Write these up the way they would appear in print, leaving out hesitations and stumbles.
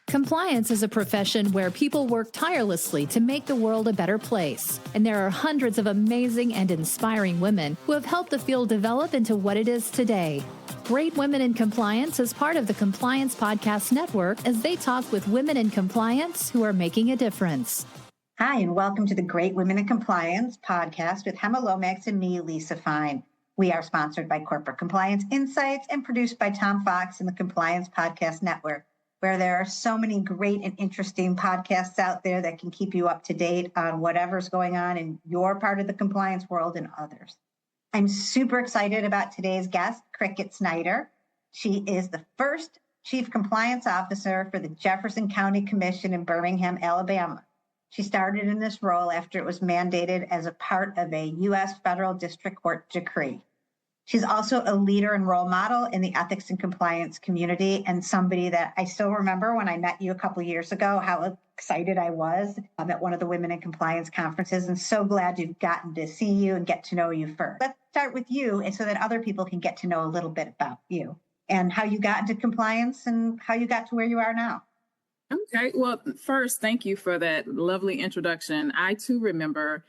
Compliance is a profession where people work tirelessly to make the world a better place. And there are hundreds of amazing and inspiring women who have helped the field develop into what it is today. Great Women in Compliance is part of the Compliance Podcast Network as they talk with women in compliance who are making a difference. Hi, and welcome to the Great Women in Compliance podcast with Hema Lomax and me, Lisa Fine. We are sponsored by Corporate Compliance Insights and produced by Tom Fox and the Compliance Podcast Network, where there are so many great and interesting podcasts out there that can keep you up to date on whatever's going on in your part of the compliance world and others. I'm super excited about today's guest, Cricket Snyder. She is the first Chief Compliance Officer for the Jefferson County Commission in Birmingham, Alabama. She started in this role after it was mandated as a part of a U.S. federal district court decree. She's also a leader and role model in the ethics and compliance community, and somebody that I still remember when I met you a couple of years ago, how excited I was at one of the Women in Compliance conferences, and so glad you've gotten to see you and get to know you first. Let's start with you, and so that other people can get to know a little bit about you and how you got into compliance and how you got to where you are now. Okay. Well, first, thank you for that lovely introduction. I too remember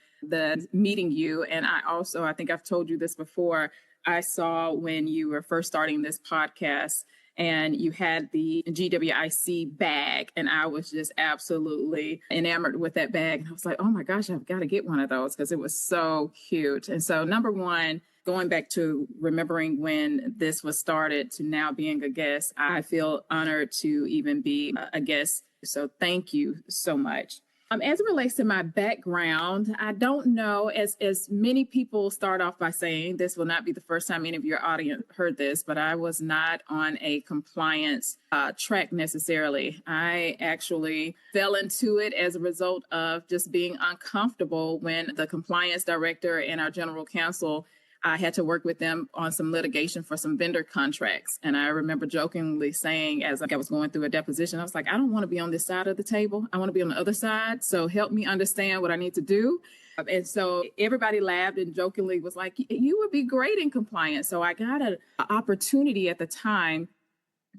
meeting you, and I think I've told you this before. I saw when you were first starting this podcast and you had the GWIC bag, and I was just absolutely enamored with that bag. And I was like, oh my gosh, I've got to get one of those because it was so cute. And so number one, going back to remembering when this was started to now being a guest, I feel honored to even be a guest. So thank you so much. As it relates to my background, I don't know, as many people start off by saying, this will not be the first time any of your audience heard this, but I was not on a compliance track necessarily. I actually fell into it as a result of just being uncomfortable when the compliance director and our general counsel, I had to work with them on some litigation for some vendor contracts. And I remember jokingly saying, as I was going through a deposition, I was like, I don't want to be on this side of the table. I want to be on the other side. So help me understand what I need to do. And so everybody laughed and jokingly was like, you would be great in compliance. So I got an opportunity at the time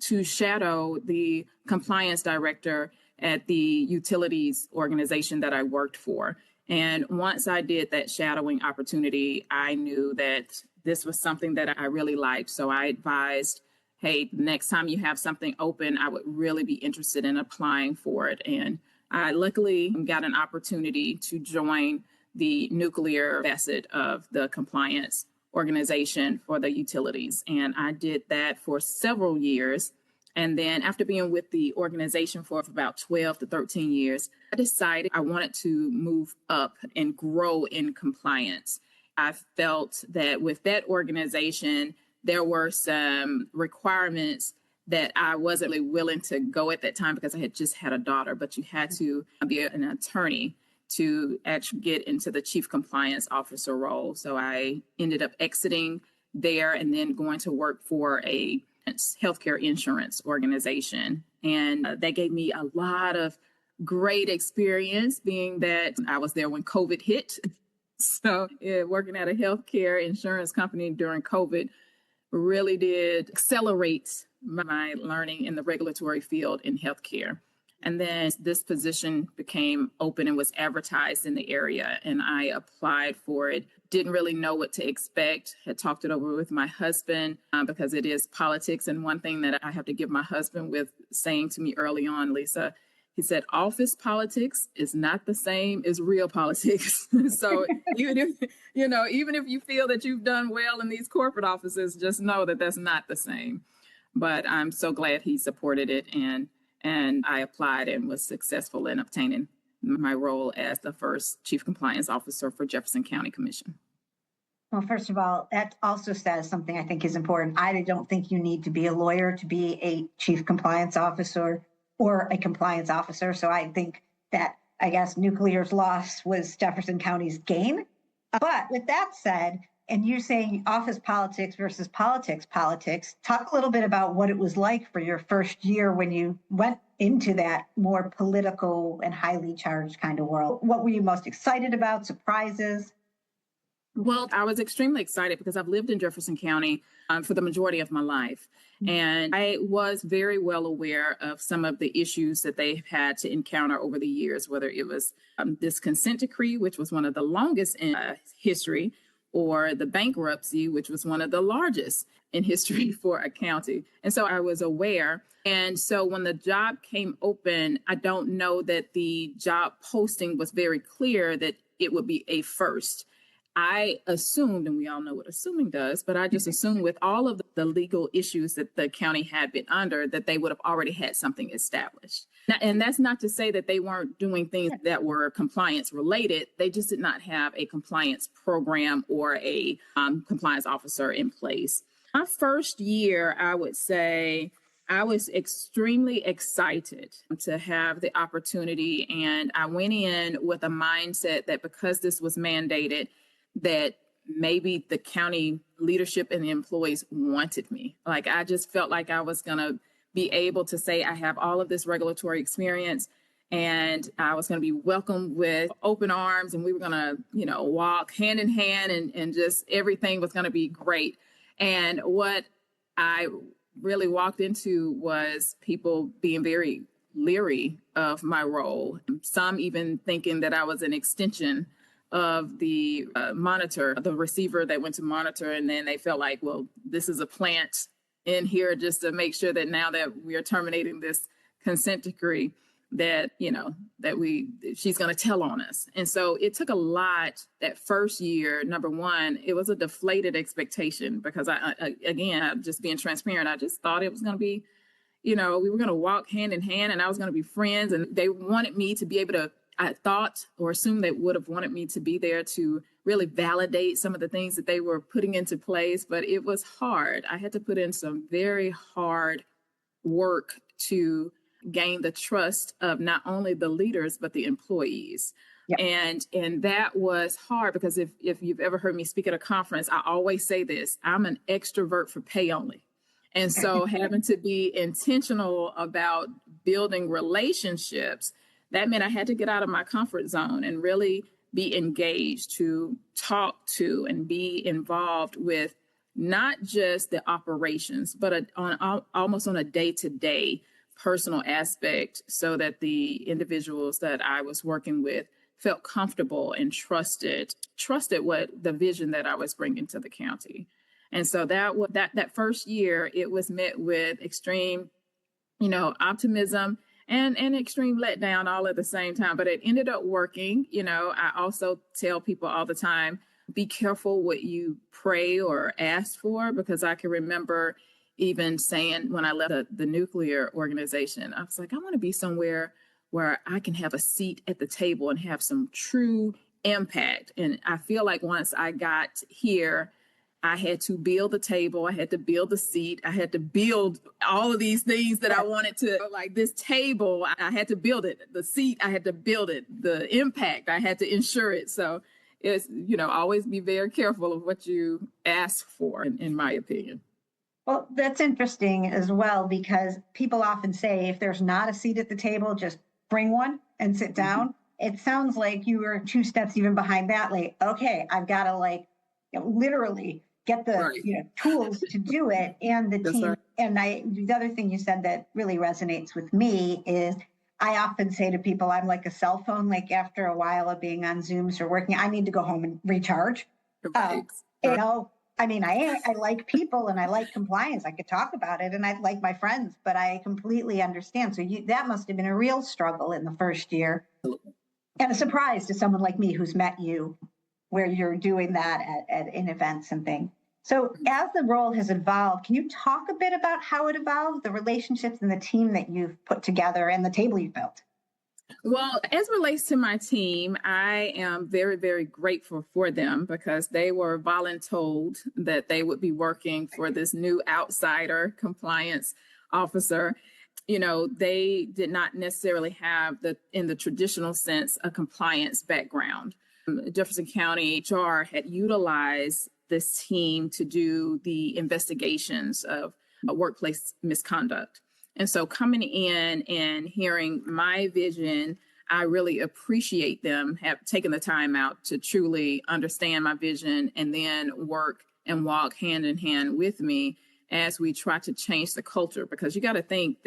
to shadow the compliance director at the utilities organization that I worked for. And once I did that shadowing opportunity, I knew that this was something that I really liked. So I advised, hey, next time you have something open, I would really be interested in applying for it. And I luckily got an opportunity to join the nuclear facet of the compliance organization for the utilities. And I did that for several years. And then after being with the organization for about 12 to 13 years, I decided I wanted to move up and grow in compliance. I felt that with that organization, there were some requirements that I wasn't really willing to go at that time because I had just had a daughter, but you had to be an attorney to actually get into the chief compliance officer role. So I ended up exiting there and then going to work for a healthcare insurance organization. And that gave me a lot of great experience, being that I was there when COVID hit. So working at a healthcare insurance company during COVID really did accelerate my learning in the regulatory field in healthcare. And then this position became open and was advertised in the area, and I applied for it. Didn't really know what to expect. Had talked it over with my husband because it is politics. And one thing that I have to give my husband with saying to me early on, Lisa, he said, office politics is not the same as real politics. So even if you feel that you've done well in these corporate offices, just know that that's not the same. But I'm so glad he supported it. And I applied and was successful in obtaining my role as the first Chief Compliance Officer for Jefferson County Commission. Well, first of all, that also says something I think is important. I don't think you need to be a lawyer to be a Chief Compliance Officer or a compliance officer. So I think that, I guess, nuclear's loss was Jefferson County's gain. But with that said, and you're saying office politics versus politics, talk a little bit about what it was like for your first year when you went into that more political and highly charged kind of world. What were you most excited about? Surprises? Well, I was extremely excited because I've lived in Jefferson County for the majority of my life. And I was very well aware of some of the issues that they've had to encounter over the years, whether it was this consent decree, which was one of the longest in history, or the bankruptcy, which was one of the largest in history for a county. And so I was aware. And so when the job came open, I don't know that the job posting was very clear that it would be a first. I assumed, and we all know what assuming does, but I just assumed with all of the legal issues that the county had been under, that they would have already had something established. Now, and that's not to say that they weren't doing things that were compliance related. They just did not have a compliance program or a compliance officer in place. My first year, I would say, I was extremely excited to have the opportunity. And I went in with a mindset that because this was mandated, that maybe the county leadership and the employees wanted me. Like, I just felt like I was going to be able to say, I have all of this regulatory experience and I was going to be welcomed with open arms, and we were going to, walk hand in hand, and just everything was going to be great. And what I really walked into was people being very leery of my role. Some even thinking that I was an extension of the monitor, the receiver that went to monitor. And then they felt like, well, this is a plant in here just to make sure that now that we are terminating this consent decree, that, she's going to tell on us. And so it took a lot that first year. Number one, it was a deflated expectation because again, just being transparent, I just thought it was going to be, we were going to walk hand in hand and I was going to be friends. And they wanted me to be able to, I thought or assumed they would have wanted me to be there to really validate some of the things that they were putting into place. But it was hard. I had to put in some very hard work to gain the trust of not only the leaders, but the employees. Yep. And that was hard because if you've ever heard me speak at a conference, I always say this: I'm an extrovert for pay only. And so having to be intentional about building relationships, that meant I had to get out of my comfort zone and really be engaged, to talk to and be involved with not just the operations, but almost on a day-to-day personal aspect, so that the individuals that I was working with felt comfortable and trusted what the vision that I was bringing to the county. And so that first year, it was met with extreme, optimism and extreme letdown all at the same time. But it ended up working. I also tell people all the time, be careful what you pray or ask for, because I can remember even saying when I left the nuclear organization, I was like, I want to be somewhere where I can have a seat at the table and have some true impact. And I feel like once I got here, I had to build the table, I had to build the seat, I had to build all of these things that I wanted to, like this table, I had to build it. The seat, I had to build it. The impact, I had to ensure it. So it's, always be very careful of what you ask for, in my opinion. Well, that's interesting as well, because people often say if there's not a seat at the table, just bring one and sit down. Mm-hmm. It sounds like you were two steps even behind that. Like, okay, I've got to literally get the tools to do it, and the team. Right. And the other thing you said that really resonates with me is I often say to people, I'm like a cell phone. Like after a while of being on Zooms or working, I need to go home and recharge. Right. I like people and I like compliance. I could talk about it and I like my friends, but I completely understand. So that must have been a real struggle in the first year. Absolutely. And a surprise to someone like me who's met you where you're doing that in events and things. So as the role has evolved, can you talk a bit about how it evolved, the relationships and the team that you've put together and the table you've built? Well, as relates to my team, I am very, very grateful for them because they were voluntold that they would be working for this new outsider compliance officer. They did not necessarily have in the traditional sense, a compliance background. Jefferson County HR had utilized this team to do the investigations of workplace misconduct. And so coming in and hearing my vision, I really appreciate them have taken the time out to truly understand my vision and then work and walk hand in hand with me as we try to change the culture. Because you got to think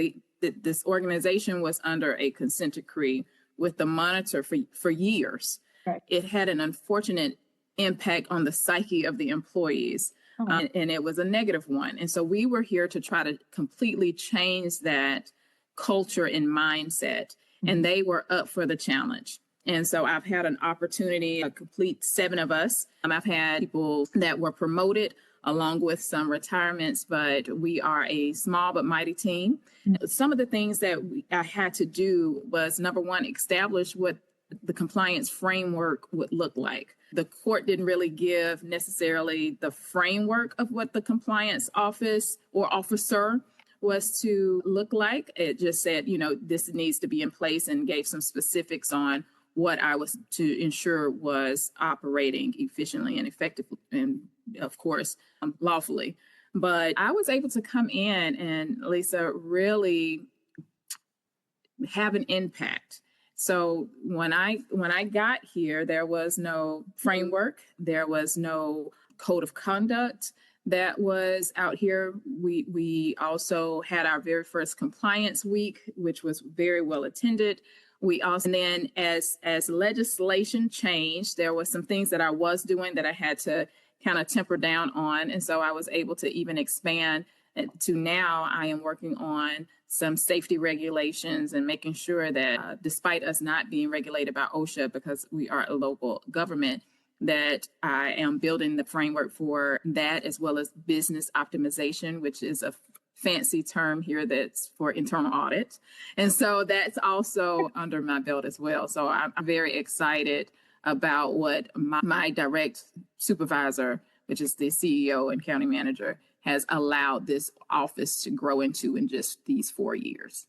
this organization was under a consent decree with the monitor for years. Right. It had an unfortunate impact on the psyche of the employees. And it was a negative one. And so we were here to try to completely change that culture and mindset. And they were up for the challenge. And so I've had an opportunity, a complete 7 of us. I've had people that were promoted along with some retirements, but we are a small but mighty team. Some of the things that I had to do was, number one, establish what the compliance framework would look like. The court didn't really give necessarily the framework of what the compliance office or officer was to look like. It just said, this needs to be in place, and gave some specifics on what I was to ensure was operating efficiently and effectively, and of course, lawfully. But I was able to come in and, Lisa, really have an impact. So when I got here, there was no framework, there was no code of conduct that was out here. We also had our very first compliance week, which was very well attended. We also, and then as legislation changed, there was some things that I was doing that I had to kind of temper down on. And so I was able to even expand to now I am working on some safety regulations and making sure that despite us not being regulated by OSHA, because we are a local government, that I am building the framework for that, as well as business optimization, which is a fancy term here that's for internal audit. And so that's also under my belt as well. So I'm very excited about what my direct supervisor, which is the CEO and county manager, has allowed this office to grow into in just these 4 years.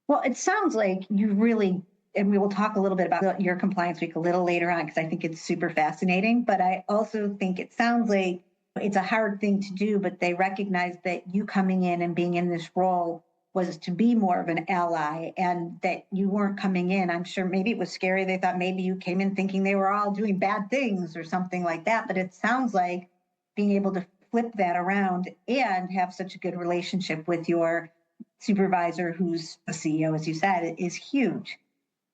Well, it sounds like you really, and we will talk a little bit about your compliance week a little later on, because I think it's super fascinating. But I also think it sounds like it's a hard thing to do, but they recognize that you coming in and being in this role was to be more of an ally, and that you weren't coming in. I'm sure maybe it was scary. They thought maybe you came in thinking they were all doing bad things or something like that. But it sounds like being able to flip that around and have such a good relationship with your supervisor, who's a CEO, as you said, is huge.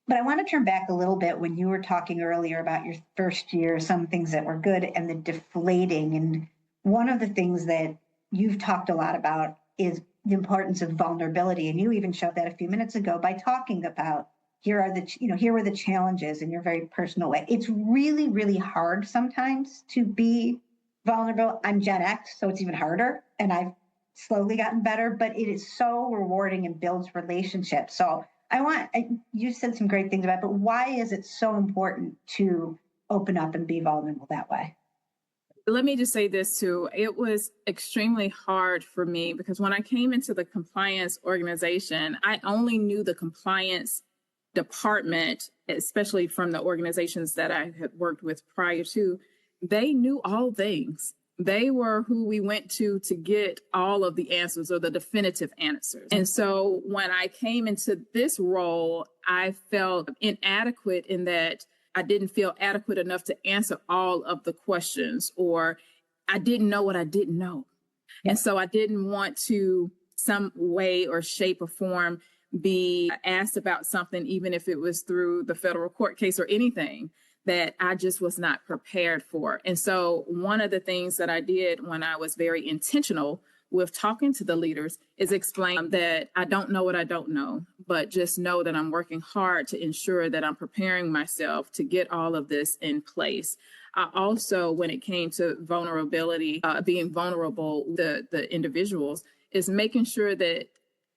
But I want to turn back a little bit when you were talking earlier about your first year, some things that were good and the deflating. And one of the things that you've talked a lot about is the importance of vulnerability. And you even showed that a few minutes ago by talking about here were the challenges in your very personal way. It's really, really hard sometimes to be vulnerable. I'm Gen X, so it's even harder. And I've slowly gotten better, but it is so rewarding and builds relationships. So you said some great things about it, but why is it so important to open up and be vulnerable that way? Let me just say this too. It was extremely hard for me because when I came into the compliance organization, I only knew the compliance department, especially from the organizations that I had worked with prior to. They knew all things. They were who we went to get all of the answers, or the definitive answers. And so when I came into this role, I felt inadequate in that I didn't feel adequate enough to answer all of the questions, or I didn't know what I didn't know. Yeah. And so I didn't want to some way or shape or form be asked about something, even if it was through the federal court case or anything, that I just was not prepared for. And so one of the things that I did when I was very intentional with talking to the leaders is explain that I don't know what I don't know, but just know that I'm working hard to ensure that I'm preparing myself to get all of this in place. I also, when it came to vulnerability, being vulnerable, the individuals, is making sure that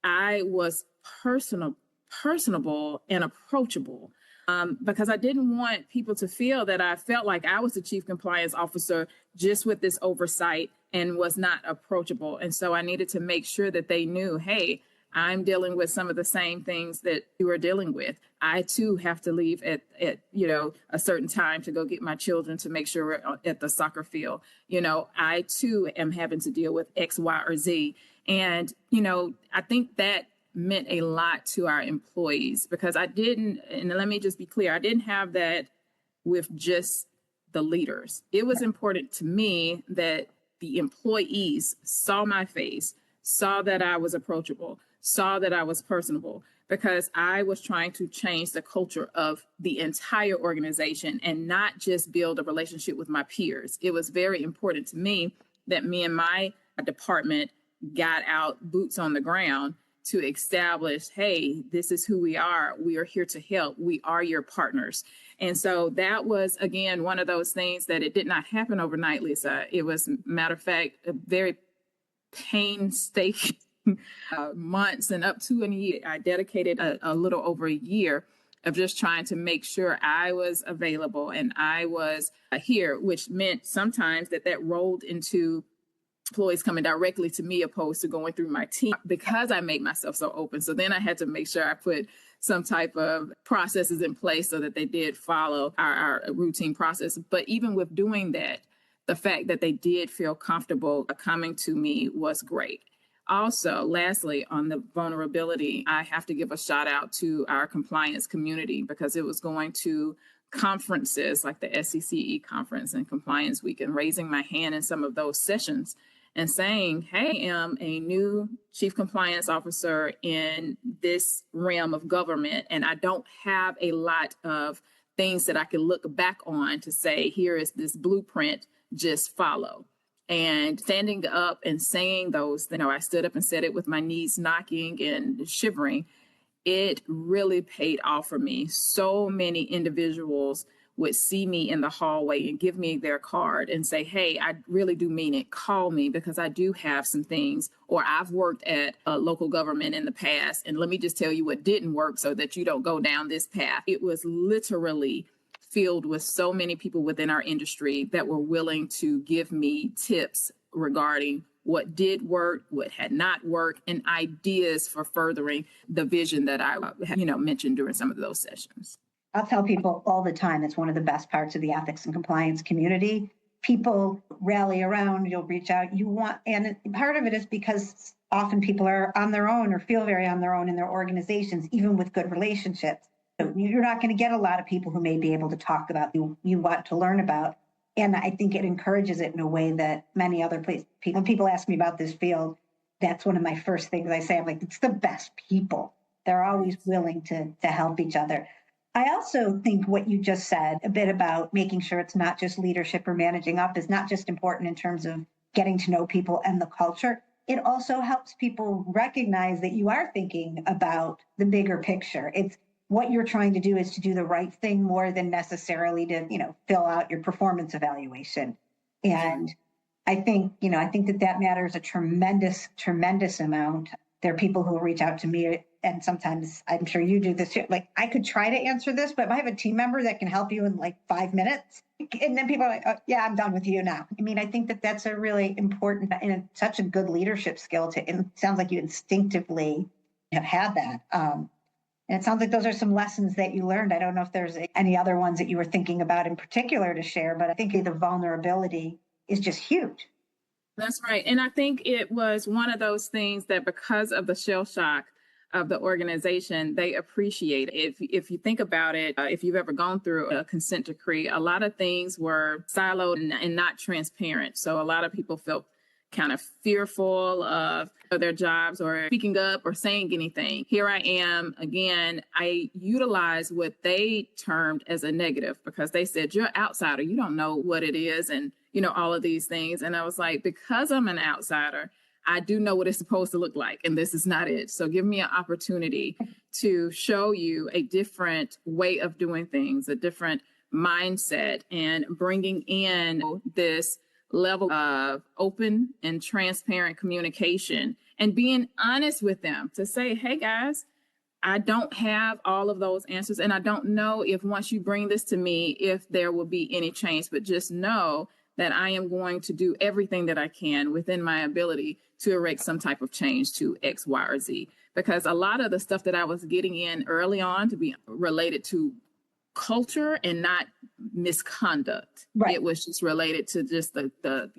I was personable and approachable. Because I didn't want people to feel that I felt like I was the chief compliance officer just with this oversight and was not approachable. And so I needed to make sure that they knew, hey, I'm dealing with some of the same things that you are dealing with. I too have to leave at a certain time to go get my children to make sure we're at the soccer field. I too am having to deal with X, Y, or Z. And, I think that meant a lot to our employees, because I didn't, and let me just be clear, I didn't have that with just the leaders. It was important to me that the employees saw my face, saw that I was approachable, saw that I was personable, because I was trying to change the culture of the entire organization and not just build a relationship with my peers. It was very important to me that me and my department got out boots on the ground to establish, hey, this is who we are. We are here to help. We are your partners. And so that was, again, one of those things that it did not happen overnight, Lisa. It was, matter of fact, a very painstaking months and up to a year. I dedicated a little over a year of just trying to make sure I was available and I was here, which meant sometimes that rolled into employees coming directly to me opposed to going through my team, because I made myself so open. So then I had to make sure I put some type of processes in place so that they did follow our routine process. But even with doing that, the fact that they did feel comfortable coming to me was great. Also, lastly, on the vulnerability, I have to give a shout out to our compliance community, because it was going to conferences like the SCCE conference and Compliance Week and raising my hand in some of those sessions and saying, hey, I am a new chief compliance officer in this realm of government, and I don't have a lot of things that I can look back on to say, here is this blueprint, just follow. And standing up and saying those, I stood up and said it with my knees knocking and shivering. It really paid off for me. So many individuals would see me in the hallway and give me their card and say, hey, I really do mean it. Call me, because I do have some things, or I've worked at a local government in the past, and let me just tell you what didn't work so that you don't go down this path. It was literally filled with so many people within our industry that were willing to give me tips regarding what did work, what had not worked, and ideas for furthering the vision that I mentioned during some of those sessions. I'll tell people all the time, it's one of the best parts of the ethics and compliance community. People rally around, you'll reach out, and part of it is because often people are on their own or feel very on their own in their organizations, even with good relationships. So you're not going to get a lot of people who may be able to talk about you want to learn about. And I think it encourages it in a way that many other places, when people ask me about this field, that's one of my first things I say. I'm like, it's the best people. They're always willing to help each other. I also think what you just said a bit about making sure it's not just leadership or managing up is not just important in terms of getting to know people and the culture. It also helps people recognize that you are thinking about the bigger picture. It's what you're trying to do is to do the right thing more than necessarily to, fill out your performance evaluation. And I think that matters a tremendous, tremendous amount. There are people who will reach out to me, and sometimes I'm sure you do this too. Like, I could try to answer this, but I have a team member that can help you in like 5 minutes. And then people are like, oh, yeah, I'm done with you now. I mean, I think that's a really important and such a good leadership skill it sounds like you instinctively have had that. And it sounds like those are some lessons that you learned. I don't know if there's any other ones that you were thinking about in particular to share, but I think the vulnerability is just huge. That's right. And I think it was one of those things that, because of the shell shock of the organization, they appreciate it. If you think about it, if you've ever gone through a consent decree, a lot of things were siloed and not transparent. So a lot of people felt kind of fearful of their jobs or speaking up or saying anything. Here I am again. I utilize what they termed as a negative, because they said, you're an outsider. You don't know what it is. And, all of these things. And I was like, because I'm an outsider, I do know what it's supposed to look like. And this is not it. So give me an opportunity to show you a different way of doing things, a different mindset, and bringing in this level of open and transparent communication and being honest with them to say, hey, guys, I don't have all of those answers. And I don't know if once you bring this to me, if there will be any change, but just know that I am going to do everything that I can within my ability to erect some type of change to X, Y, or Z. Because a lot of the stuff that I was getting in early on to be related to culture and not misconduct. Right. It was just related to just the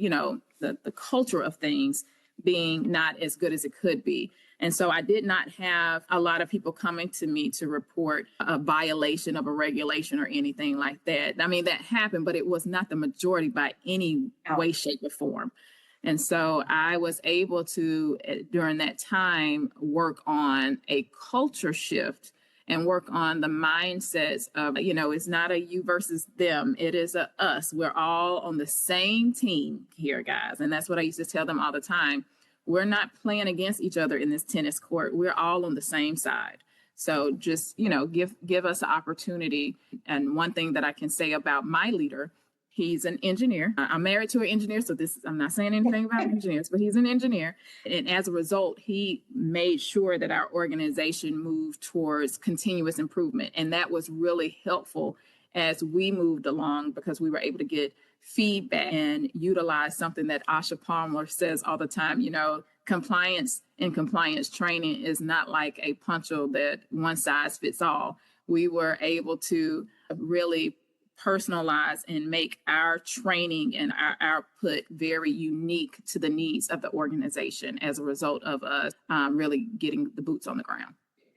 culture of things being not as good as it could be. And so I did not have a lot of people coming to me to report a violation of a regulation or anything like that. I mean, that happened, but it was not the majority by any way, shape, or form. And so I was able to, during that time, work on a culture shift and work on the mindsets of, it's not a you versus them. It is a us. We're all on the same team here, guys. And that's what I used to tell them all the time. We're not playing against each other in this tennis court. We're all on the same side. So just, give us an opportunity. And one thing that I can say about my leader, he's an engineer. I'm married to an engineer, so I'm not saying anything about engineers, but he's an engineer. And as a result, he made sure that our organization moved towards continuous improvement. And that was really helpful as we moved along, because we were able to get feedback and utilize something that Asha Palmer says all the time. Compliance and compliance training is not like a punch-up that one size fits all. We were able to really personalize and make our training and our output very unique to the needs of the organization as a result of us really getting the boots on the ground.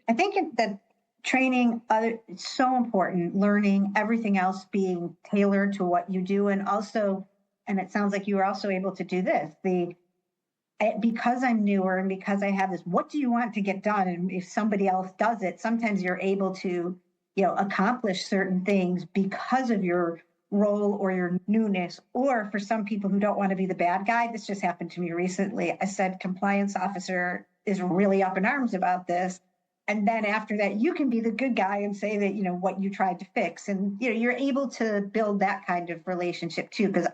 I think that training, it's so important, learning, everything else being tailored to what you do. And also, and it sounds like you were also able to do this, because I'm newer and because I have this, what do you want to get done? And if somebody else does it, sometimes you're able to accomplish certain things because of your role or your newness. Or for some people who don't want to be the bad guy, this just happened to me recently. I said, compliance officer is really up in arms about this. And then after that, you can be the good guy and say that, what you tried to fix. And, you're able to build that kind of relationship too, because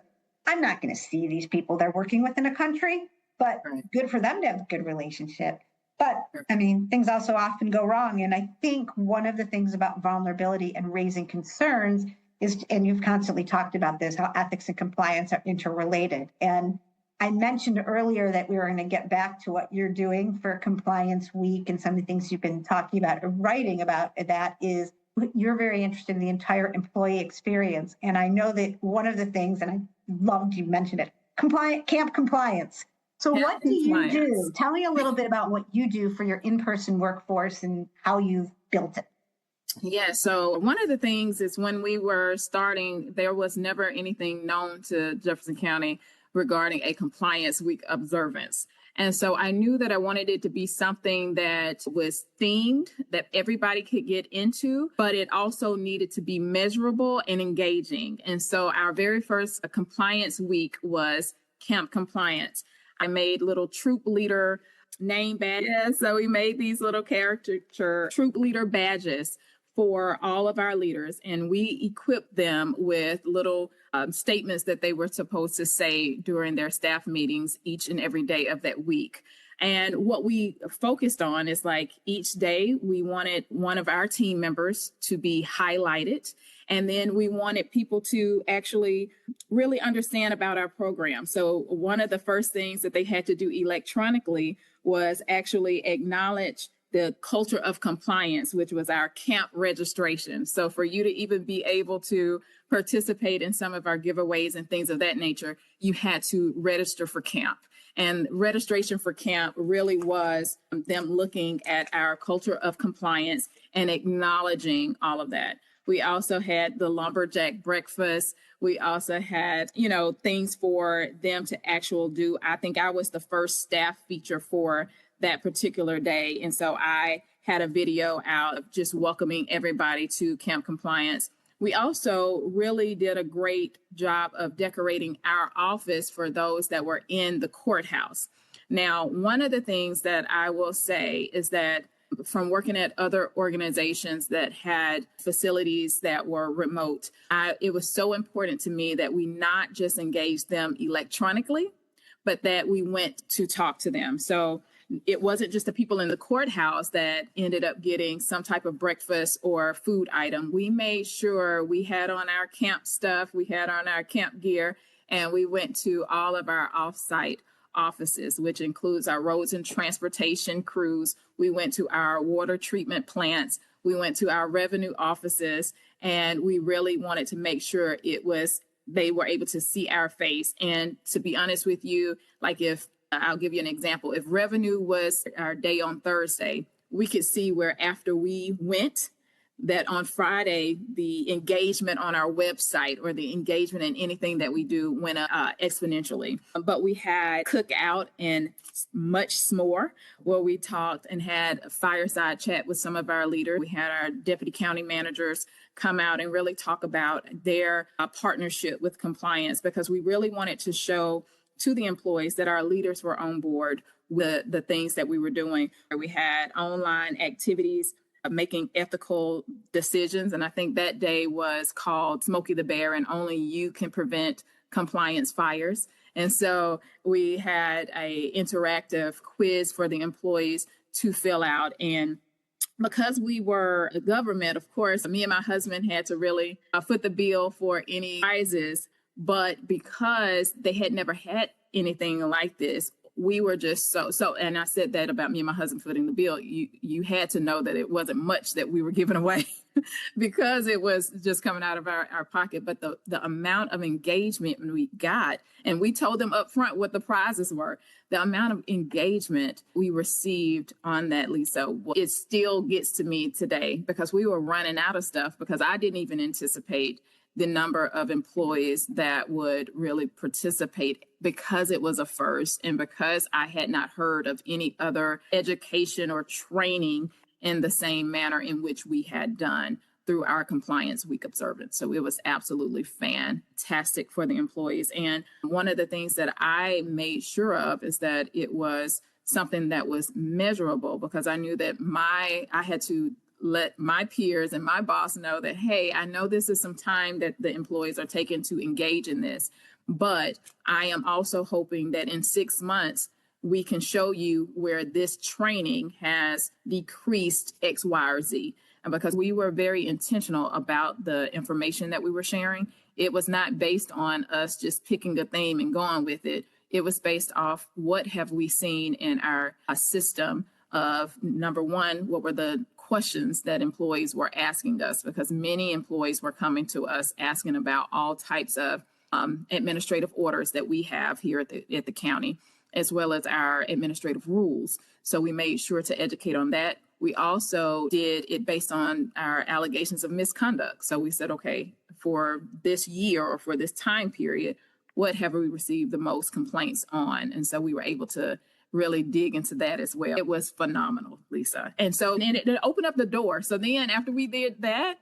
I'm not going to see these people they're working with in a country, but good for them to have a good relationship. But I mean, things also often go wrong. And I think one of the things about vulnerability and raising concerns is, and you've constantly talked about this, how ethics and compliance are interrelated. And I mentioned earlier that we were going to get back to what you're doing for Compliance Week and some of the things you've been talking about or writing about. That is, you're very interested in the entire employee experience. And I know that one of the things, and I loved you mentioned it, camp compliance. So what do you do? Tell me a little bit about what you do for your in-person workforce and how you've built it. Yeah, so one of the things is when we were starting, there was never anything known to Jefferson County regarding a Compliance Week observance. And so I knew that I wanted it to be something that was themed, that everybody could get into, but it also needed to be measurable and engaging. And so our very first Compliance Week was Camp Compliance. I made little troop leader name badges. So we made these little caricature troop leader badges for all of our leaders, and we equipped them with little statements that they were supposed to say during their staff meetings each and every day of that week. And what we focused on is like each day we wanted one of our team members to be highlighted. And then we wanted people to actually really understand about our program. So one of the first things that they had to do electronically was actually acknowledge the culture of compliance, which was our camp registration. So for you to even be able to participate in some of our giveaways and things of that nature, you had to register for camp. And registration for camp really was them looking at our culture of compliance and acknowledging all of that. We also had the lumberjack breakfast. We also had, things for them to actually do. I think I was the first staff feature for that particular day. And so I had a video out of just welcoming everybody to Camp Compliance. We also really did a great job of decorating our office for those that were in the courthouse. Now, one of the things that I will say is that from working at other organizations that had facilities that were remote, it was so important to me that we not just engage them electronically, but that we went to talk to them. So it wasn't just the people in the courthouse that ended up getting some type of breakfast or food item. We made sure we had on our camp stuff, we had on our camp gear, and we went to all of our offsite offices, which includes our roads and transportation crews. We went to our water treatment plants. We went to our revenue offices, and we really wanted to make sure they were able to see our face. And to be honest with you, like if I'll give you an example. If revenue was our day on Thursday, we could see where after we went, that on Friday, the engagement on our website or the engagement in anything that we do went up exponentially. But we had cookout and much more where we talked and had a fireside chat with some of our leaders. We had our deputy county managers come out and really talk about their partnership with compliance, because we really wanted to show to the employees that our leaders were on board with the things that we were doing. We had online activities, making ethical decisions. And I think that day was called Smokey the Bear, and only you can prevent compliance fires. And so we had a interactive quiz for the employees to fill out. And because we were a government, of course, me and my husband had to really foot the bill for any prizes. But because they had never had anything like this, we were just so, and I said that about me and my husband footing the bill. You had to know that it wasn't much that we were giving away because it was just coming out of our pocket. But the amount of engagement we got, and we told them up front what the prizes were, the amount of engagement we received on that, Lisa, it still gets to me today, because we were running out of stuff, because I didn't even anticipate the number of employees that would really participate, because it was a first and because I had not heard of any other education or training in the same manner in which we had done through our Compliance Week observance. So it was absolutely fantastic for the employees. And one of the things that I made sure of is that it was something that was measurable, because I knew that I had to let my peers and my boss know that, hey, I know this is some time that the employees are taking to engage in this, but I am also hoping that in 6 months, we can show you where this training has decreased X, Y, or Z. And because we were very intentional about the information that we were sharing, it was not based on us just picking a theme and going with it. It was based off what have we seen in our system of, number one, what were the questions that employees were asking us, because many employees were coming to us asking about all types of administrative orders that we have here at the county, as well as our administrative rules. So we made sure to educate on that. We also did it based on our allegations of misconduct. So we said, okay, for this year or for this time period, what have we received the most complaints on? And so we were able to really dig into that as well. It was phenomenal, Lisa. And so then it opened up the door. So then after we did that,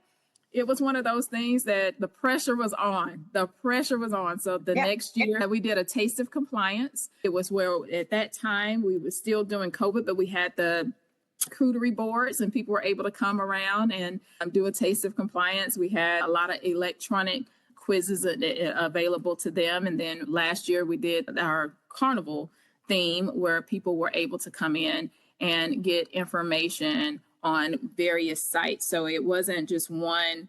it was one of those things that the pressure was on. So the next year we did a taste of compliance. It was where at that time we were still doing COVID, but we had the charcuterie boards and people were able to come around and do a taste of compliance. We had a lot of electronic quizzes available to them. And then last year we did our carnival theme where people were able to come in and get information on various sites. So it wasn't just one.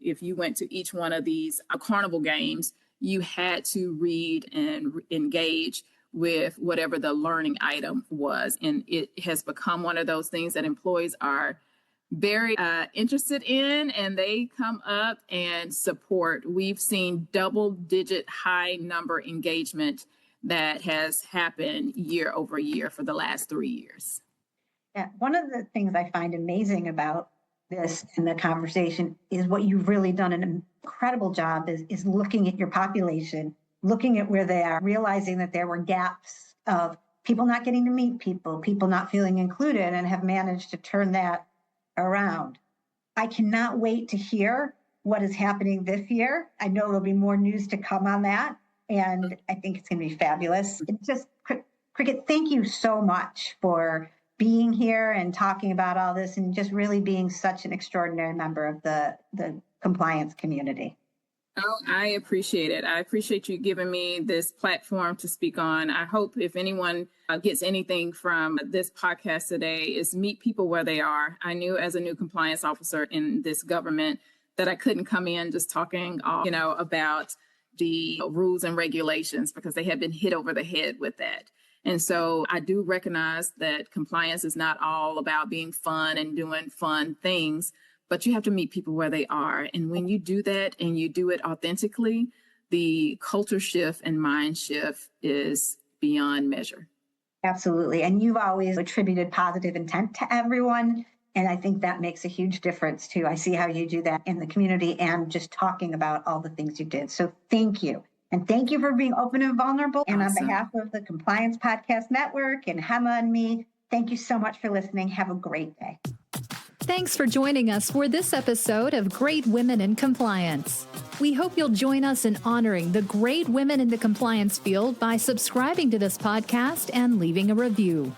If you went to each one of these carnival games, you had to read and engage with whatever the learning item was. And it has become one of those things that employees are very interested in, and they come up and support. We've seen double-digit high number engagement that has happened year over year for the last 3 years. Yeah, one of the things I find amazing about this and the conversation is what you've really done an incredible job is looking at your population, looking at where they are, realizing that there were gaps of people not getting to meet people not feeling included, and have managed to turn that around. I cannot wait to hear what is happening this year. I know there'll be more news to come on that, and I think it's going to be fabulous. It's just, Cricket, thank you so much for being here and talking about all this, and just really being such an extraordinary member of the compliance community. Oh, I appreciate it. I appreciate you giving me this platform to speak on. I hope if anyone gets anything from this podcast today is meet people where they are. I knew as a new compliance officer in this government that I couldn't come in just talking, about the rules and regulations, because they had been hit over the head with that. And so I do recognize that compliance is not all about being fun and doing fun things, but you have to meet people where they are. And when you do that and you do it authentically, the culture shift and mind shift is beyond measure. Absolutely. And you've always attributed positive intent to everyone. And I think that makes a huge difference too. I see how you do that in the community and just talking about all the things you did. So thank you. And thank you for being open and vulnerable. And on behalf of the Compliance Podcast Network and Hema and me, thank you so much for listening. Have a great day. Thanks for joining us for this episode of Great Women in Compliance. We hope you'll join us in honoring the great women in the compliance field by subscribing to this podcast and leaving a review.